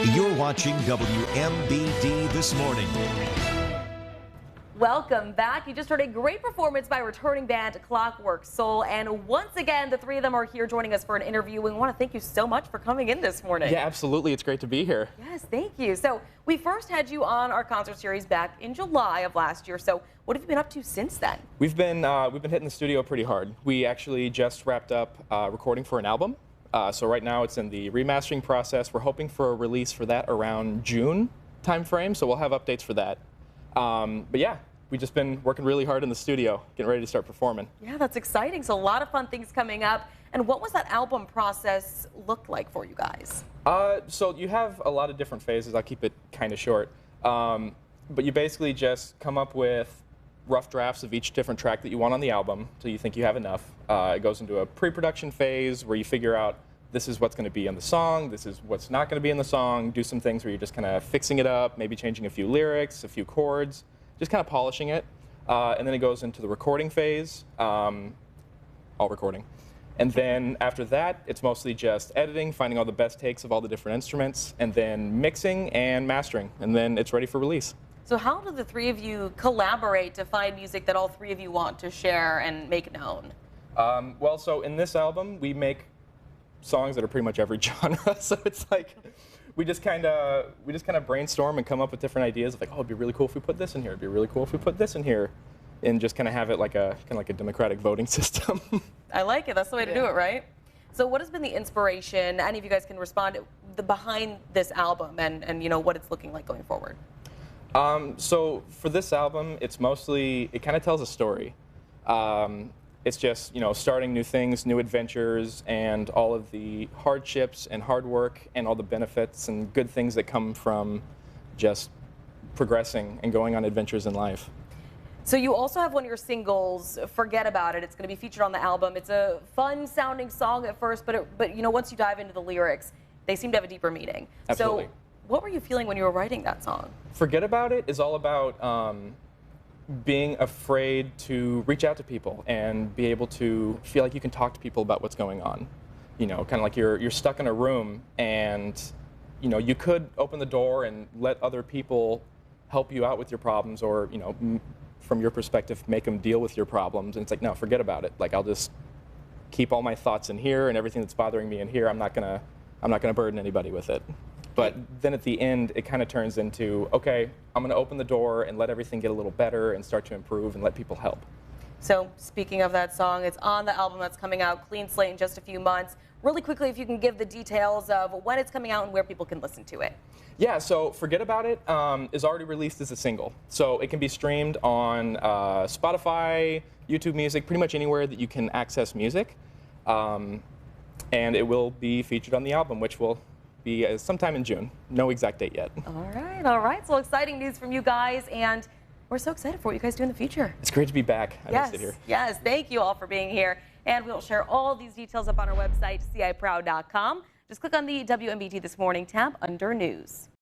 You're watching WMBD This Morning. Welcome back. You just heard a great performance by returning band Clockwork Soul, and once again the three of them are here joining us for an interview. We want to thank you so much for coming in this morning. Yeah, absolutely. It's great to be here. Yes, thank you. So we first had you on our concert series back in July of last year. So what have you been up to since then? We've been hitting the studio pretty hard. We actually just wrapped up recording for an album. So right now it's in the remastering process. We're hoping for a release for that around June timeframe. So we'll have updates for that. But yeah, we've just been working really hard in the studio, getting ready to start performing. Yeah, that's exciting. So a lot of fun things coming up. And what was that album process look like for you guys? So you have a lot of different phases. I'll keep it kind of short. But you basically just come up with rough drafts of each different track that you want on the album till you think you have enough. It goes into a pre-production phase where you figure out this is what's going to be in the song, this is what's not going to be in the song, do some things where you're just kind of fixing it up, maybe changing a few lyrics, a few chords, just kind of polishing it. And then it goes into the recording phase, all recording. And then after that, it's mostly just editing, finding all the best takes of all the different instruments, and then mixing and mastering, and then it's ready for release. So how do the three of you collaborate to find music that all three of you want to share and make known? Well, so in this album, we make songs that are pretty much every genre. So it's like we just kind of brainstorm and come up with different ideas of like, oh, it'd be really cool if we put this in here. It'd be really cool if we put this in here, and just kind of have it like a democratic voting system. I like it. That's the way to do it, right? So what has been the inspiration? Any of you guys can respond behind this album and you know what it's looking like going forward. So for this album, it's mostly, it kind of tells a story. It's just, you know, starting new things, new adventures, and all of the hardships and hard work and all the benefits and good things that come from just progressing and going on adventures in life. So you also have one of your singles, Forget About It. It's going to be featured on the album. It's a fun sounding song at first, but you know, once you dive into the lyrics, they seem to have a deeper meaning. Absolutely. So what were you feeling when you were writing that song? Forget About It is all about being afraid to reach out to people and be able to feel like you can talk to people about what's going on. You know, kind of like you're stuck in a room and, you know, you could open the door and let other people help you out with your problems, or, you know, from your perspective, make them deal with your problems. And it's like, no, forget about it. Like, I'll just keep all my thoughts in here and everything that's bothering me in here. I'm not gonna burden anybody with it. But then at the end, it kind of turns into, okay, I'm going to open the door and let everything get a little better and start to improve and let people help. So speaking of that song, it's on the album that's coming out, Clean Slate, in just a few months. Really quickly, if you can give the details of when it's coming out and where people can listen to it. Yeah, so Forget About It is already released as a single. So it can be streamed on Spotify, YouTube Music, pretty much anywhere that you can access music. And it will be featured on the album, which will be sometime in June. No exact date yet. All right. So exciting news from you guys, and we're so excited for what you guys do in the future. It's great to be back. I missed it here. Yes, thank you all for being here. And we'll share all ththese details up on our website, ciproud.com. Just click on the WMBD This Morning tab under News.